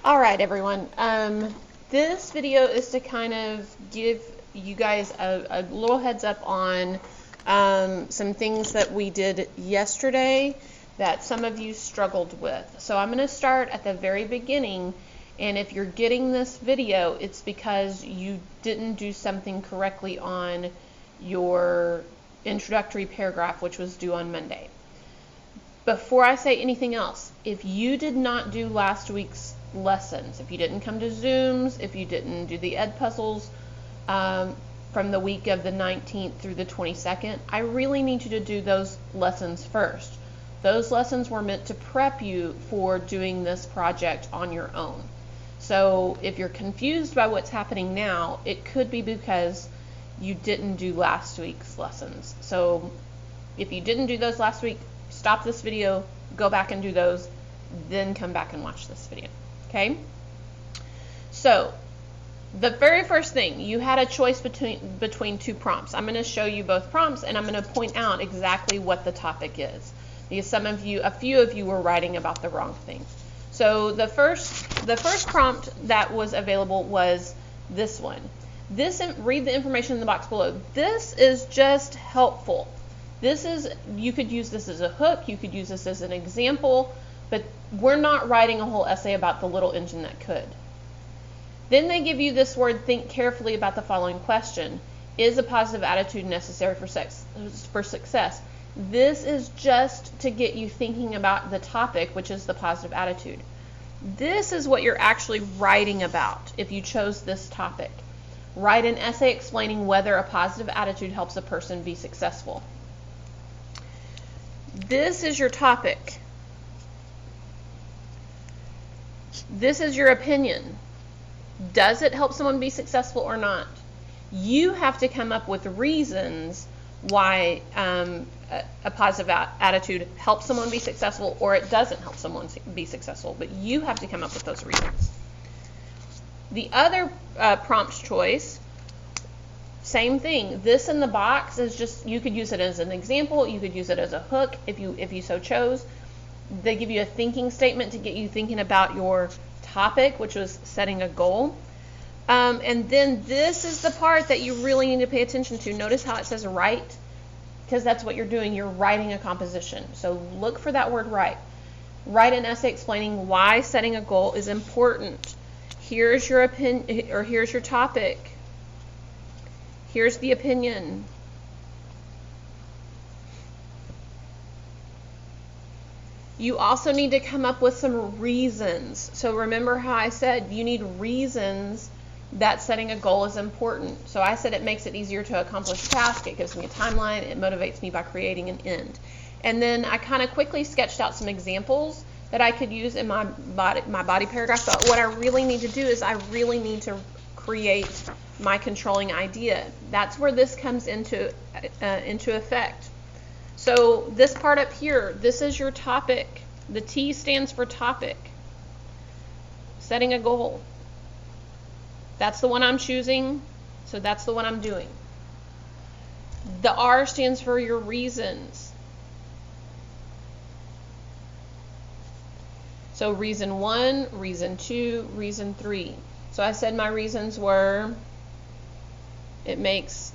All right, everyone. This video is to kind of give you guys a little heads up on some things that we did yesterday that some of you struggled with. So I'm going to start at the very beginning, and if you're getting this video, it's because you didn't do something correctly on your introductory paragraph, which was due on Monday. Before I say anything else, if you did not do last week's lessons, if you didn't come to Zooms, if you didn't do the ed puzzles from the week of the 19th through the 22nd, I really need you to do those lessons first. Those lessons were meant to prep you for doing this project on your own. So if you're confused by what's happening now, it could be because you didn't do last week's lessons. So if you didn't do those last week, stop this video, go back and do those, then come back and watch this video. Okay? So the very first thing, you had a choice between two prompts. I'm going to show you both prompts, and I'm going to point out exactly what the topic is, because a few of you were writing about the wrong thing. So the first prompt that was available was this one. Read the information in the box below. This is just helpful. You could use this as a hook, you could use this as an example, but we're not writing a whole essay about the little engine that could. Then they give you this word, think carefully about the following question. Is a positive attitude necessary for success? This is just to get you thinking about the topic, which is the positive attitude. This is what you're actually writing about if you chose this topic. Write an essay explaining whether a positive attitude helps a person be successful. This is your topic. This is your opinion. Does it help someone be successful or not? You have to come up with reasons why a positive attitude helps someone be successful or it doesn't help someone be successful, but you have to come up with those reasons. The other prompt choice, same thing. This in the box is just, you could use it as an example, you could use it as a hook if you so chose. They give you a thinking statement to get you thinking about your topic, which was setting a goal. And then this is the part that you really need to pay attention to. Notice how it says write, because that's what you're doing. You're writing a composition. So look for that word write. Write an essay explaining why setting a goal is important. Here's your opinion, or here's your topic. Here's the opinion. You also need to come up with some reasons. So remember how I said you need reasons that setting a goal is important. So I said it makes it easier to accomplish a task. It gives me a timeline. It motivates me by creating an end. And then I kind of quickly sketched out some examples that I could use in my body paragraph. But what I really need to do is I really need to create my controlling idea. That's where this comes into effect. So this part up here, this is your topic. The T stands for topic. Setting a goal. That's the one I'm choosing, so that's the one I'm doing. The R stands for your reasons. So reason 1, reason 2, reason 3. So I said my reasons were, it makes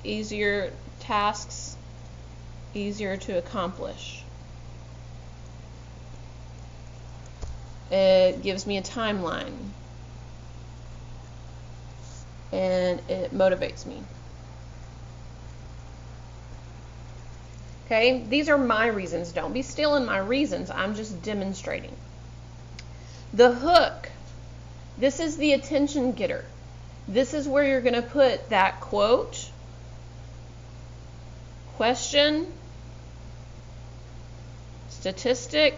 easier tasks easier to accomplish. It gives me a timeline. And it motivates me. Okay, these are my reasons. Don't be stealing my reasons. I'm just demonstrating. The hook. This is the attention getter. This is where you're going to put that quote, question, statistic,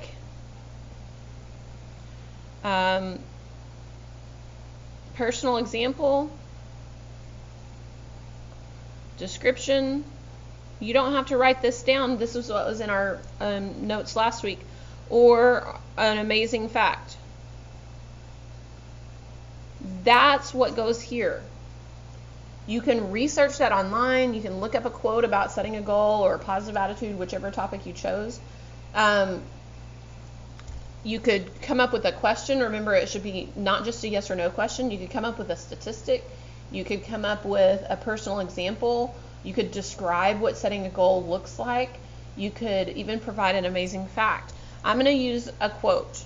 personal example, description. You don't have to write this down. This is what was in our notes last week. Or an amazing fact. That's what goes here. You can research that online. You can look up a quote about setting a goal or a positive attitude, whichever topic you chose. you could come up with a question. Remember, it should be not just a yes or no question. You could come up with a statistic. You could come up with a personal example. You could describe what setting a goal looks like. You could even provide an amazing fact. I'm going to use a quote.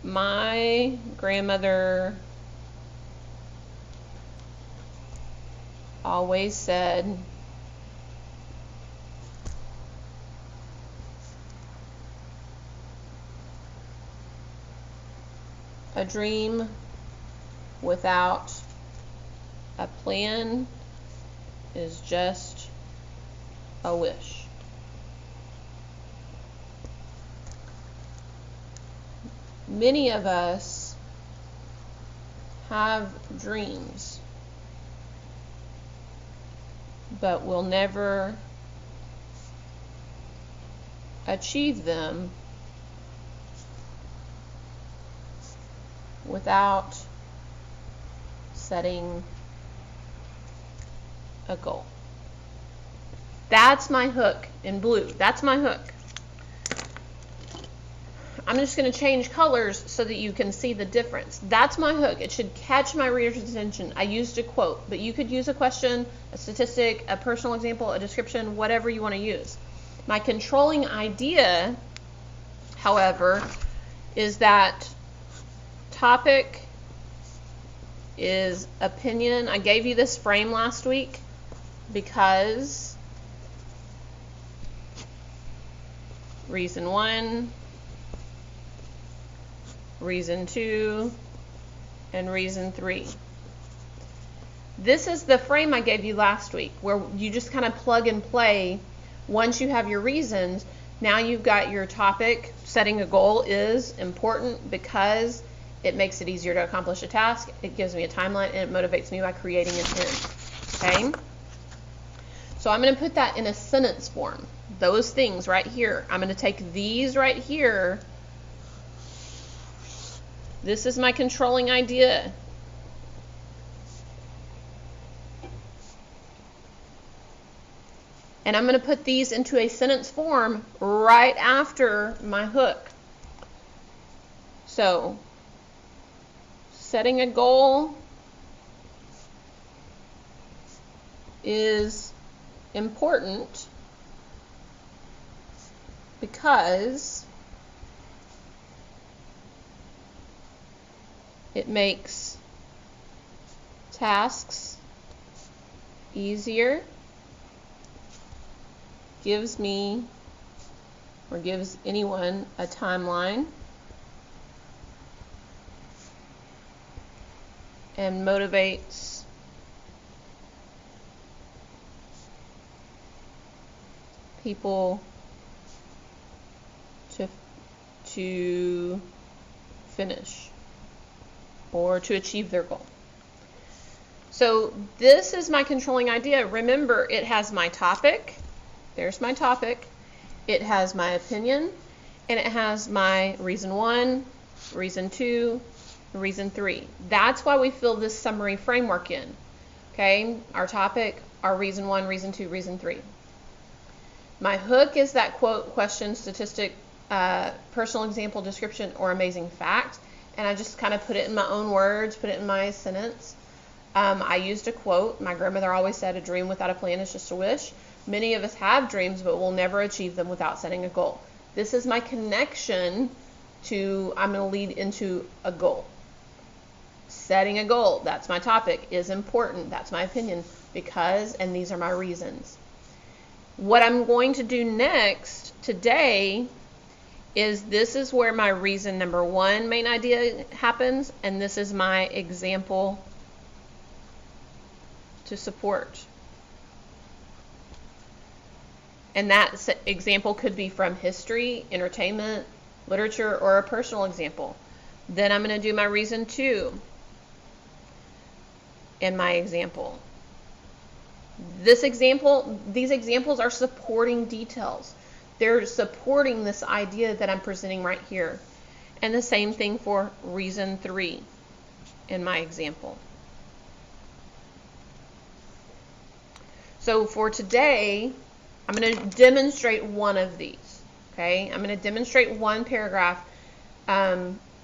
My grandmother always said, a dream without a plan is just a wish. Many of us have dreams, but we'll never achieve them without setting a goal. That's my hook in blue. That's my hook. I'm just going to change colors so that you can see the difference. That's my hook. It should catch my reader's attention. I used a quote, but you could use a question, a statistic, a personal example, a description, whatever you want to use. My controlling idea, however, is that topic is opinion. I gave you this frame last week because reason 1, reason 2, and reason 3. This is the frame I gave you last week, where you just kind of plug and play. Once you have your reasons, now you've got your topic. Setting a goal is important because it makes it easier to accomplish a task. It gives me a timeline, and it motivates me by creating an end. Okay? So I'm going to put that in a sentence form. Those things right here. I'm going to take these right here. This is my controlling idea. And I'm going to put these into a sentence form right after my hook. So, setting a goal is important because it makes tasks easier, gives me or gives anyone a timeline, and motivates people to finish or to achieve their goal. So this is my controlling idea. Remember, it has my topic. There's my topic. It has my opinion, and it has my reason 1, reason 2, reason 3. That's why we fill this summary framework in. Okay, our topic, our reason 1, reason 2, reason 3. My hook is that quote, question, statistic, personal example, description, or amazing fact. And I just kind of put it in my own words, put it in my sentence. I used a quote. My grandmother always said, a dream without a plan is just a wish. Many of us have dreams, but we'll never achieve them without setting a goal. This is my connection to, I'm going to lead into a goal. Setting a goal, that's my topic, is important. That's my opinion because, and these are my reasons. What I'm going to do next today is this is where my reason number 1 main idea happens, and this is my example to support. And that example could be from history, entertainment, literature, or a personal example. Then I'm going to do my reason 2 and my example. These examples are supporting details. They're supporting this idea that I'm presenting right here. And the same thing for reason 3 in my example. So for today, I'm going to demonstrate one of these. Okay, I'm going to demonstrate one paragraph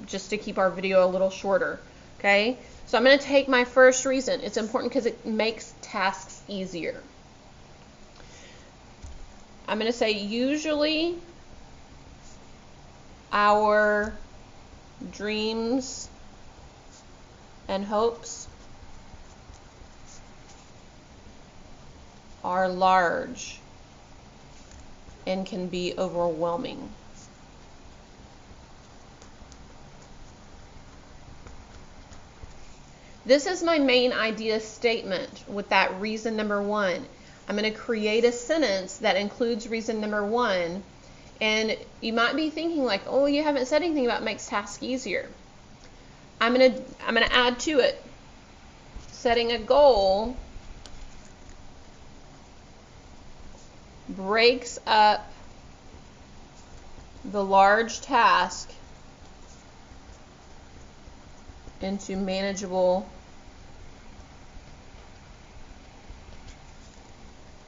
just to keep our video a little shorter. Okay, so I'm going to take my first reason. It's important because it makes tasks easier. I'm going to say usually our dreams and hopes are large and can be overwhelming. This is my main idea statement with that reason number one. I'm going to create a sentence that includes reason number one, and you might be thinking like, oh, you haven't said anything about makes tasks easier. I'm going to add to it. Setting a goal breaks up the large task into manageable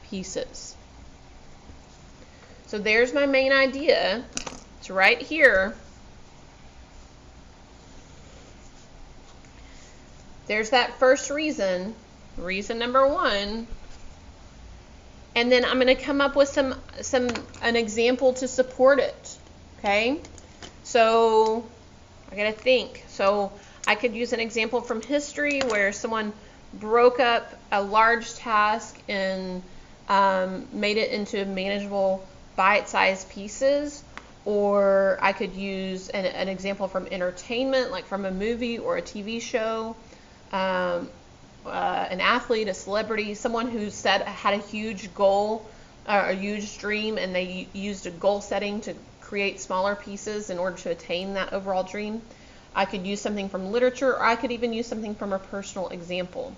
pieces. So there's my main idea. It's right here. There's that first reason, reason number one. And then I'm going to come up with an example to support it. Okay? So I got to think. So I could use an example from history where someone broke up a large task and made it into manageable bite-sized pieces. Or I could use an example from entertainment, like from a movie or a TV show. An athlete, a celebrity, someone who had a huge goal or a huge dream, and they used a goal setting to create smaller pieces in order to attain that overall dream. I could use something from literature, or I could even use something from a personal example.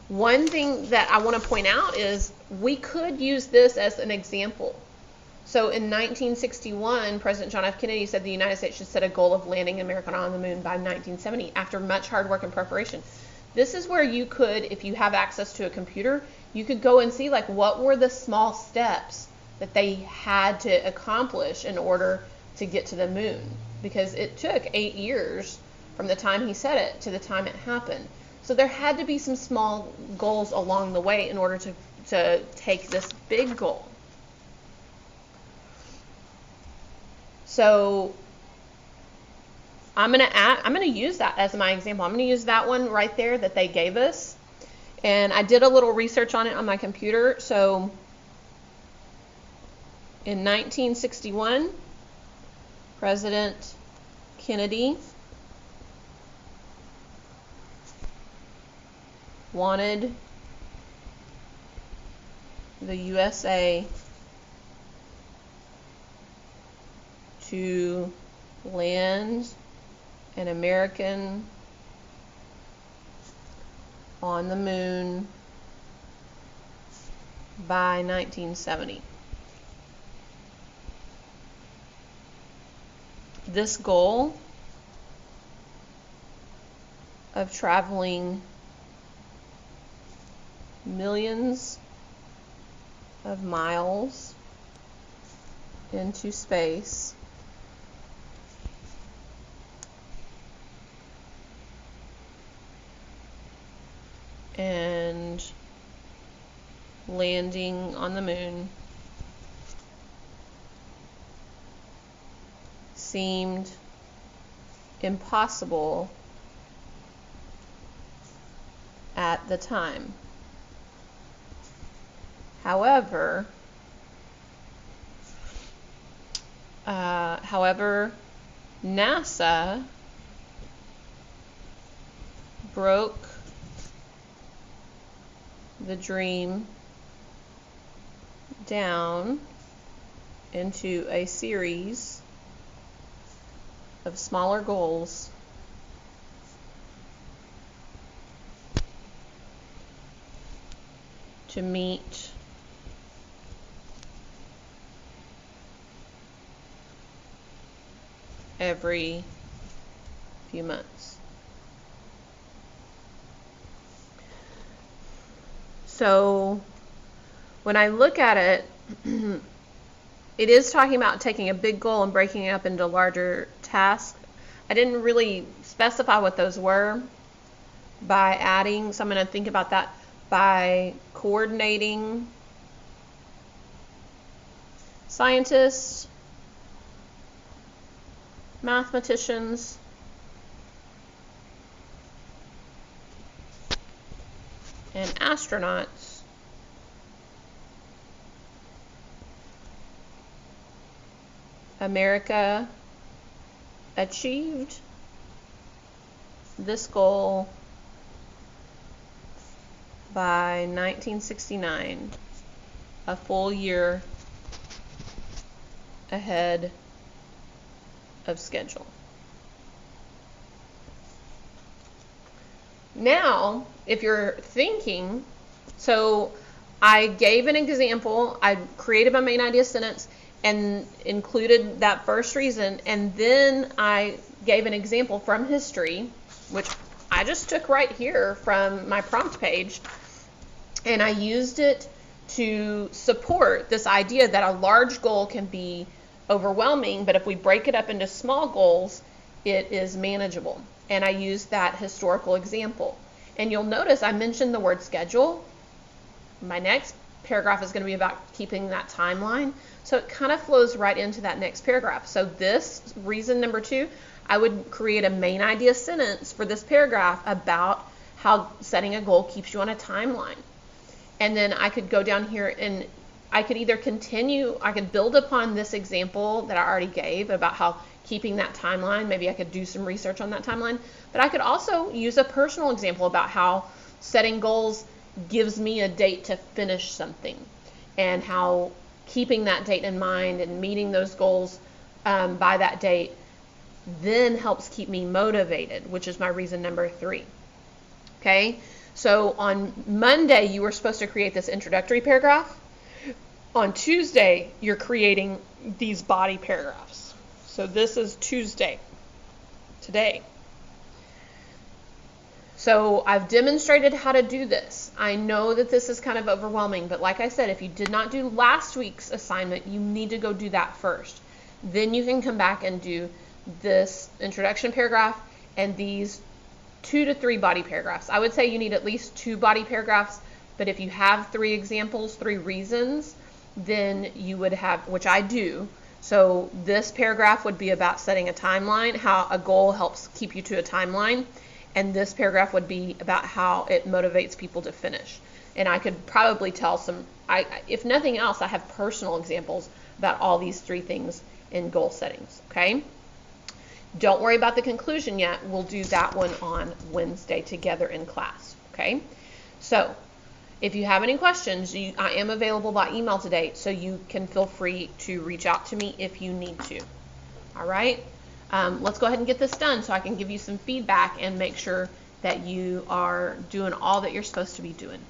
One thing that I want to point out is we could use this as an example. So in 1961, President John F. Kennedy said the United States should set a goal of landing America on the moon by 1970 after much hard work and preparation. This is where you could, if you have access to a computer, you could go and see like what were the small steps that they had to accomplish in order to get to the moon. Because it took 8 years from the time he said it to the time it happened. So there had to be some small goals along the way in order to take this big goal. So I'm going to use that as my example. I'm going to use that one right there that they gave us. And I did a little research on it on my computer. So in 1961, President Kennedy wanted the USA to land an American on the moon by 1970. This goal of traveling millions of miles into space and landing on the moon seemed impossible at the time. However, NASA broke the dream down into a series of smaller goals to meet every few months. So when I look at it, it is talking about taking a big goal and breaking it up into larger tasks. I didn't really specify what those were by adding, so I'm going to think about that by coordinating scientists, mathematicians, and astronauts America achieved this goal by 1969, a full year ahead of schedule. Now, if you're thinking, so I gave an example, I created my main idea sentence and included that first reason, and then I gave an example from history, which I just took right here from my prompt page, and I used it to support this idea that a large goal can be overwhelming, but if we break it up into small goals, it is manageable. And I used that historical example. And you'll notice I mentioned the word schedule. My next paragraph is going to be about keeping that timeline. So it kind of flows right into that next paragraph. So this reason number 2, I would create a main idea sentence for this paragraph about how setting a goal keeps you on a timeline. And then I could go down here and I could either continue, I could build upon this example that I already gave about how keeping that timeline, maybe I could do some research on that timeline, but I could also use a personal example about how setting goals gives me a date to finish something, and how keeping that date in mind and meeting those goals by that date then helps keep me motivated, which is my reason number 3. Okay, so on Monday you were supposed to create this introductory paragraph. On Tuesday you're creating these body paragraphs. So this is Tuesday, today. So I've demonstrated how to do this. I know that this is kind of overwhelming, but like I said, if you did not do last week's assignment, you need to go do that first. Then you can come back and do this introduction paragraph and these 2 to 3 body paragraphs. I would say you need at least 2 body paragraphs, but if you have 3 examples, 3 reasons, then you would have, which I do. So this paragraph would be about setting a timeline, how a goal helps keep you to a timeline. And this paragraph would be about how it motivates people to finish. And I could probably tell if nothing else, I have personal examples about all these 3 things in goal settings, okay? Don't worry about the conclusion yet. We'll do that one on Wednesday together in class, okay? So if you have any questions, I am available by email today, so you can feel free to reach out to me if you need to. All right? Let's go ahead and get this done so I can give you some feedback and make sure that you are doing all that you're supposed to be doing.